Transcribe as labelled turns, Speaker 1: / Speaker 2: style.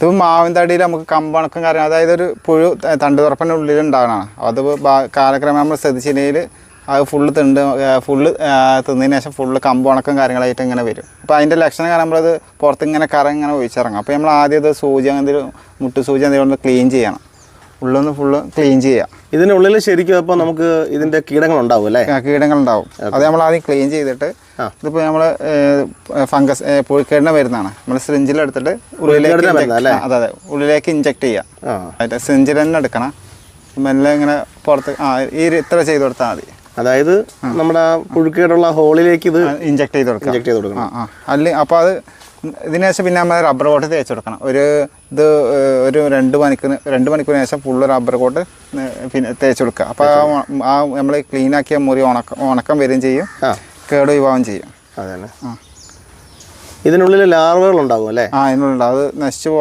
Speaker 1: ഇതിപ്പോൾ മാവിൻ തടിയിൽ നമുക്ക് കമ്പണക്കം കാര്യം അതായത് ഒരു പുഴു തണ്ട് തുറപ്പിൻ്റെ ഉള്ളിൽ ഉണ്ടാകണതാണ്. അത് കാലക്രമം നമ്മൾ ശ്രദ്ധിച്ചില്ലെങ്കിൽ അത് ഫുള്ള് തിന്നതിന് ശേഷം ഫുള്ള് കമ്പണക്കം കാര്യങ്ങളായിട്ട് ഇങ്ങനെ വരും. അപ്പോൾ അതിൻ്റെ ലക്ഷണം കാരണം നമ്മളത് പുറത്ത് ഇങ്ങനെ ഇങ്ങനെ ഒഴിച്ചിറങ്ങും. അപ്പോൾ നമ്മൾ ആദ്യം ഇത് സൂചി എന്തെങ്കിലും മുട്ടുസൂചി എന്തെങ്കിലും ക്ലീൻ ചെയ്യണം. ഉള്ളൊന്ന് ഫുള്ള് ക്ലീൻ ചെയ്യുക.
Speaker 2: ഇതിനുള്ളിൽ ശരിക്കും അപ്പോൾ നമുക്ക് ഇതിൻ്റെ കീടങ്ങളുണ്ടാവും അല്ലേ?
Speaker 1: കീടങ്ങളുണ്ടാവും. അത് നമ്മൾ ആദ്യം ക്ലീൻ ചെയ്തിട്ട് ഇതിപ്പോൾ നമ്മൾ ഫംഗസ് പുഴുക്കേടിനെ വരുന്നതാണ്. നമ്മൾ സിറിഞ്ചിലെടുത്തിട്ട് ഉള്ളിലേക്ക് ഇഞ്ചെക്ട് ചെയ്യുക. സിറിഞ്ചിൽ തന്നെ എടുക്കണം. മെല്ലെ ഇങ്ങനെ പുറത്ത് ഇത്ര ചെയ്ത് കൊടുത്താൽ മതി.
Speaker 2: അതായത് നമ്മുടെ പുഴുക്കേടുള്ള ഹോളിലേക്ക് ഇത്
Speaker 1: ഇഞ്ചെക്ട് ചെയ്ത് കൊടുക്കണം. അപ്പോൾ അത് ഇതിന് ശേഷം പിന്നെ നമ്മൾ റബ്ബർ കോട്ട് തേച്ച് കൊടുക്കണം. ഒരു 2 മണിക്കൂറിന് ശേഷം ഫുള്ള് റബ്ബർ കോട്ട് പിന്നെ തേച്ച് കൊടുക്കുക. അപ്പോൾ നമ്മൾ ക്ലീനാക്കിയ മുറി ഉണക്കം വരികയും ചെയ്യും, കേട് ഒഴിവാകുകയും ചെയ്യും.
Speaker 2: അതന്നെ. ഇതിനുള്ളിൽ ലാർവകൾ ഉണ്ടാവും അല്ലേ?
Speaker 1: ഇതിനുള്ളിൽ അത് നശിച്ചു പോകാൻ